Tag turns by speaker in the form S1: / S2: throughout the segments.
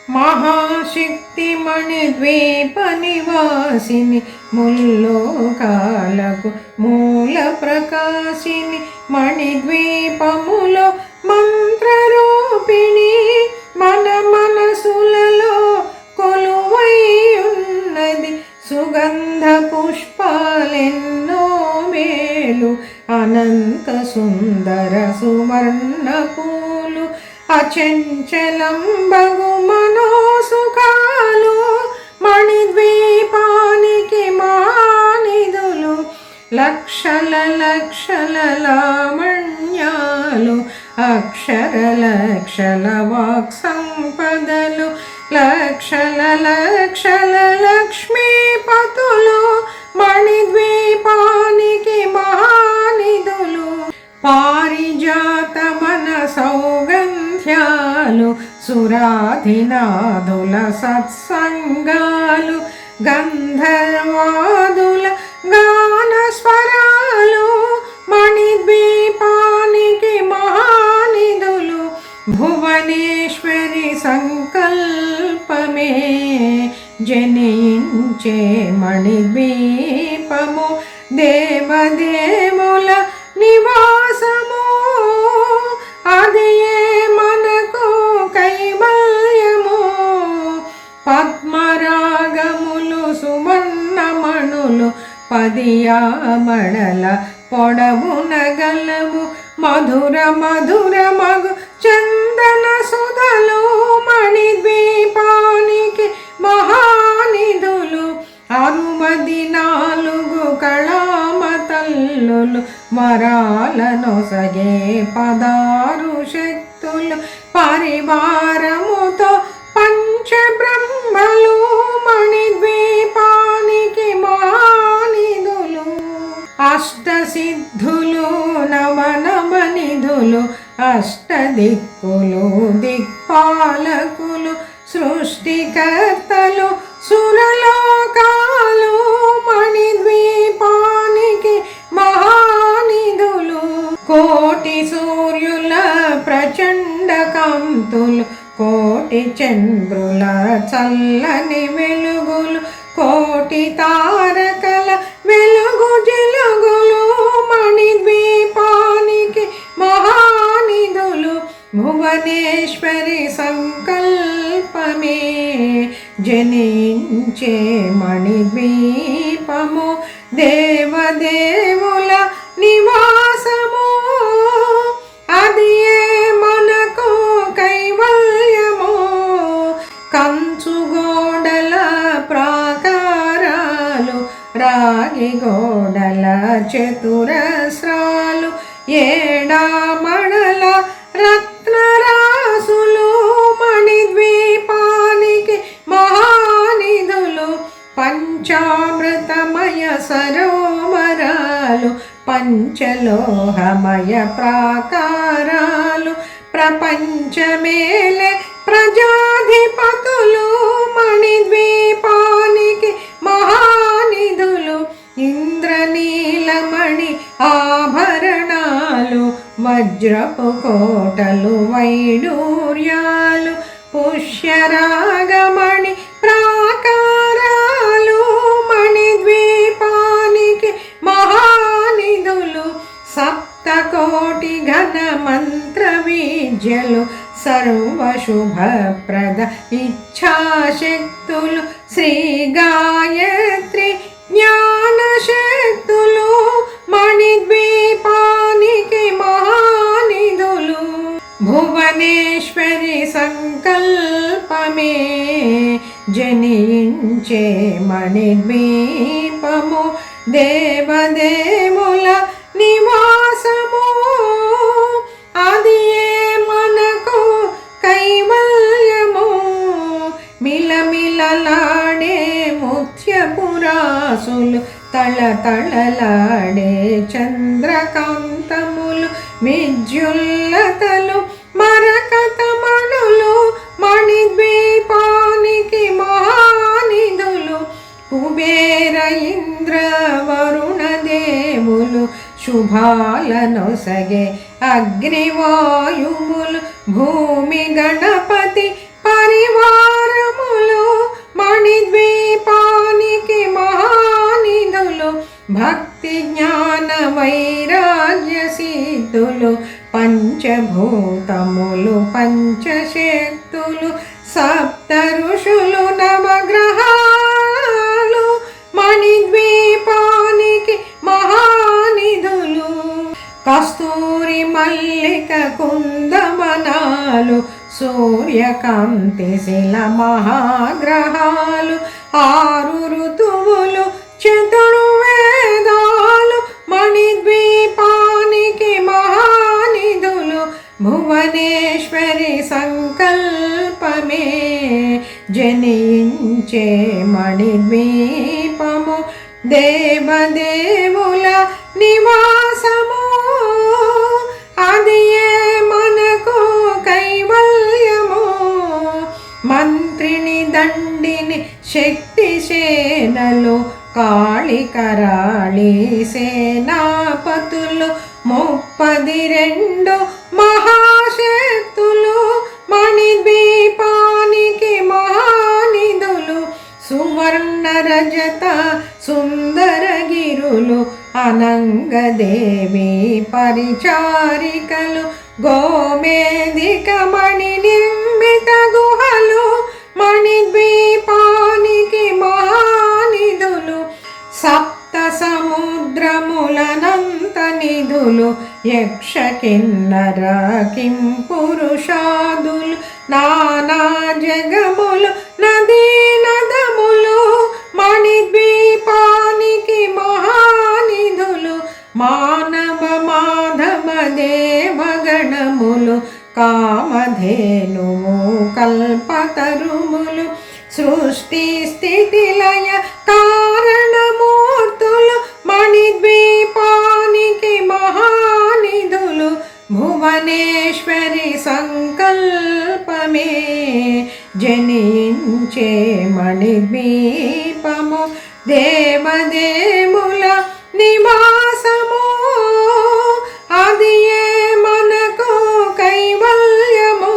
S1: మహాశక్తిమణిద్వీప నివాసిని ముల్లోకాలకు మూల ప్రకాశిని మణిద్వీపములో మంత్రరూపిణి మన మనసులలో కొలువై ఉన్నది సుగంధ పుష్పాలెన్నో మేలు అనంత సుందర సువర్ణ పూలు అచంచలం బగు మనోసుఖాలు మణిద్వీపానికి మానిధులు లక్షల లక్షల లావణ్యాలు అక్షర లక్షల వాక్ సంపదలు లక్షల లక్షల లక్ష్మీపతులు మణిద్వీపానికి మహానిధులు పారిజాత వన సౌగంధ్యాలు సురాధినాదుల సత్సంగాలు గంధర్వాదుల గాన స్వరాలు మణిద్వీపానికి మహానిధులు భువనేశ్వరి సంకల్పమే జనించే మణిద్వీపము దేవదేవుల నివాసము అదియే మనకు కైవల్యము పద్మరాగములు సువర్ణమణులు పదియామడల పొడవున గలవు మధుర మధుర మగు చందన సుధలు మణిద్వీపానికి మహానిధులు 64 కళామతల్లులు వరాలనొసగే 16 శక్తులు పరివారముతో పంచబ్రహ్మలు మణిద్వీపానికి మహానిధులు అష్టసిద్ధులు నవనవనిధులు అష్టదిక్కులు దిక్పాలకులు సృష్టికర్తలు సురలోకాలు మణిద్వీపానికి మహానిధులు కోటి సూర్యుల ప్రచండ కాంతులు కోటి చంద్రుల చల్లని వెలుగులు కోటి తారకల వెలుగు జిలుగులు మణిద్వీపానికి మహానిధులు భువనేశ్వరి సంకల్పమే జనించే మణిద్వీపము దేవదేవుల నివాసము అదియే మనకు కైవల్యము కంచుగోడల ప్రాకారాలు రాగి గోడల చతురస్రాలు ఏడామడల రత్నరాసులు మణిద్వీపానికి మహానిధులు పంచామృతమయ సరోవరాలు పంచలోహమయ ప్రాకారాలు ప్రపంచమేలే ప్రజాధిపతులు మణిద్వీపానికి మహానిధులు ఇంద్రనీలమణి ఆభరణాలు వజ్రపు కోటలు వైడూర్యాలు పుష్యరాగమణి ప్రాకారాలు మణిద్వీపానికి మహానిధులు సప్తకోటి ఘన మంత్ర విద్యలు సర్వశుభప్రద ఇచ్ఛాశక్తులు శ్రీ గాయత్రి జ్ఞానశక్తులు మణిద్వీపానికి మహానిధులు భువనేశ్వరి సంకల్పమే జనించే మణిద్వీపము దేవదేవుల నివాసము అదియే మనకు కైవల్యము మిలమిలలాడే ముత్యపురాసులు తళతళలాడే చంద్రకాంతములు విద్యుల్లతలు మరకతమణులు మణిద్వీపానికి మహానిధులు కుబేర ఇంద్ర వరుణ దేవులు శుభాలనొసగే అగ్నివాయువులు భూమి గణపతి పరివార భక్తి జ్ఞాన వైరాగ్య సిద్ధులు పంచభూతములు పంచశక్తులు సప్త ఋషులు నవగ్రహాలు మణిద్వీపానికి మహానిధులు కస్తూరి మల్లిక కుందమనాలు సూర్యకాంతి శిల మహాగ్రహాలు ఆరు ఋతువులు చతుర్వేదాలు మణిద్వీపానికి మహానిధులు భువనేశ్వరి సంకల్పమే జనించే మణిద్వీపము దేవదేవుల నివాసము అదియే మనకు కైవల్యము మంత్రిని దండిని శక్తి సేనలు కాళికరాళి సేనాపతులు 32 మహాశక్తులు మణిద్వీపానికి మహానిధులు సువర్ణ రజత సుందరగిరులు అనంగదేవి పరిచారికలు గోమేధిక మణి నిర్మిత గుహలు మణిద్వీపానికి మహానిధులు సప్త సముద్రములనంత నిధులు యక్ష కిన్నర కిం పురుషాదులు నానా జగములు నదీ నదములు మణిద్వీపానికి మహానిధులు మానవ మాధవ దేవగణములు కామధేనువు కల్పతరుములు సృష్టి స్థితి లయ కారణమూర్తులు మణిద్వీపానికి మహానిధులు భువనేశ్వరి సంకల్పమే జనించే మణిద్వీపము దేవదేవుల నివాసము అదియే మనకు కైవల్యము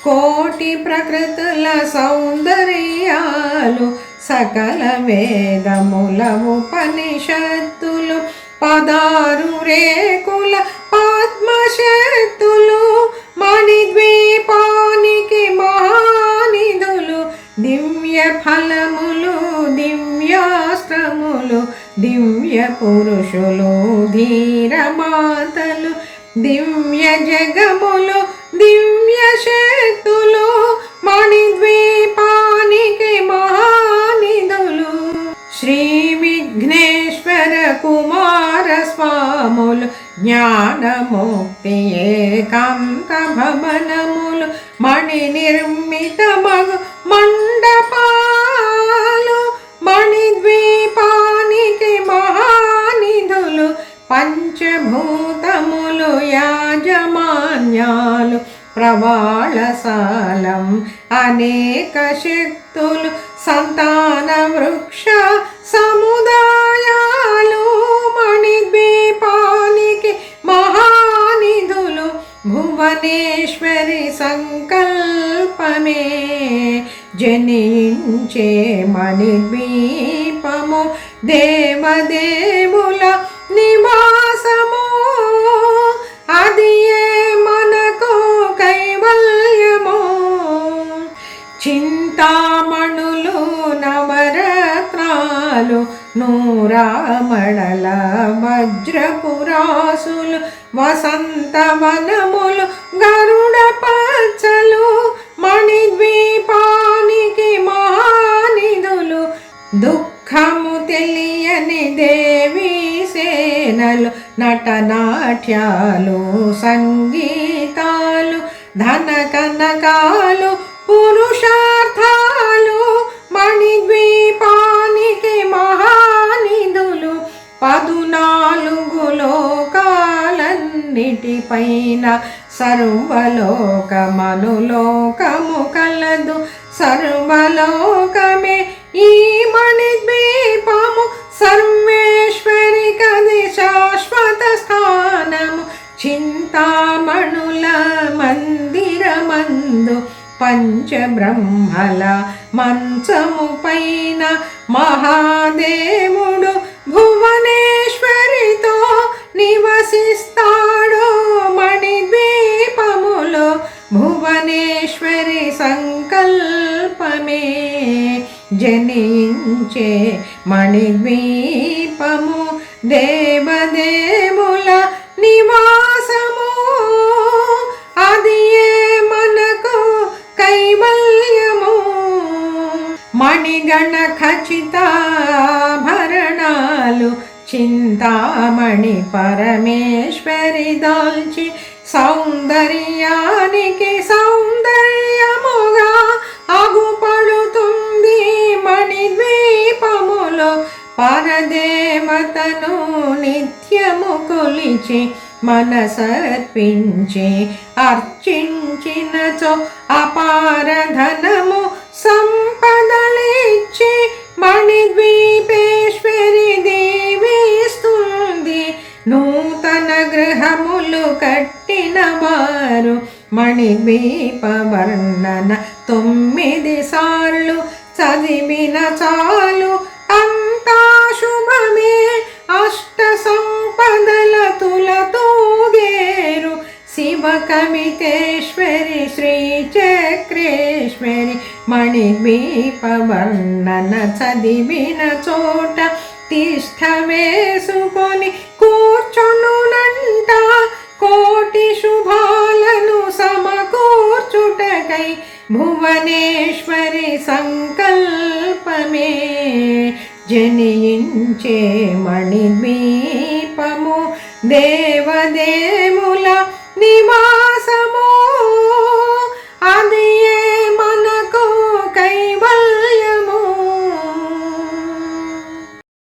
S1: కోటి ప్రకృతుల సౌందర్యాలు సకల వేదముల ఉపనిషత్తులు 16 రేకుల పద్మశక్తులు మణిద్వీపానికి మహానిధులు దివ్య ఫలములు దివ్యాస్త్రములు దివ్య పురుషులు ధీరమాతలు దివ్య జగములు దివ్య శక్తులు మణిద్వీపానికి మహానిధులు శ్రీ విఘ్నేశ్వర కుమార స్వాములు జ్ఞానముక్తి ఏకాంత భవనములు మణి నిర్మిత మగు మండపాలు మణిద్వీపానికి మహానిధులు పంచభూతములు యాజమాన్యాలు ప్రవాళసాలం అనేక శక్తులు సంతాన వృక్ష సముదాయాలు మణిద్వీపానికి మహానిధులు భువనేశ్వరి సంకల్పమే జనించే మణిద్వీపము దేవదేవుల నివాసము అదియే మనకు కైవల్యము చింతామణులు నవరత్నాలు నూరామణల వజ్రపురాసులు వసంతవనములు గరుడ పచ్చలు మణిద్వీపానికి మహానిధులు దుఃఖము తెలియని దేవీ సేనలు నటనాట్యాలు సంగీతాలు ధన కనకాలు పురుషార్థాలు మణిద్వీపానికి మహానిధులు 14 లోకాలన్నిటిపైన సర్వలోకమనులోకము కలదు సర్వలోకమే ఈ మణిద్వీపము సర్వేశ్వరి కది శాశ్వత స్థానము చింతామణుల మందిరమందు పంచబ్రహ్మల మంచము పైన మహాదేవుడు భువనేశ్వరితో నివసిస్తాడు మణిద్వీపములో భువనేశ్వరి సంకల్పమే జనించే మణిద్వీపము దేవదేవుల నివాసము అది మనకు కైవల్యము మణిగణ ఖచ్చితాభరణాలు చింతామణి పరమేశ్వరి దాల్చి సౌందర్యానికి సౌందర్యముగా అగుపడుతుంది మణిద్వీపములో పరదేవతను నిత్యము కొలిచి మనసర్పించి అర్చించినచో అపారధనము సంపదలిచ్చి మణిద్వీపేశ్వరి దీవిస్తుంది నూతన గృహములు కట్టిన వారు మణిద్వీప వర్ణన 9 సార్లు చదివిన చాలు అంతా శుభమే అష్ట సంపదల తులతూగేరు శివ కవితేశ్వరి శ్రీ చక్రేశ్వరి మణిద్వీప వర్ణన చదివిన చోట తిష్ట వేసుకొని కూర్చొనునంట కోటి శుభాలను సమకూర్చుటకై భువనేశ్వరి సంకల్పమే జనించే మణిద్వీపము దేవదేవుల నివా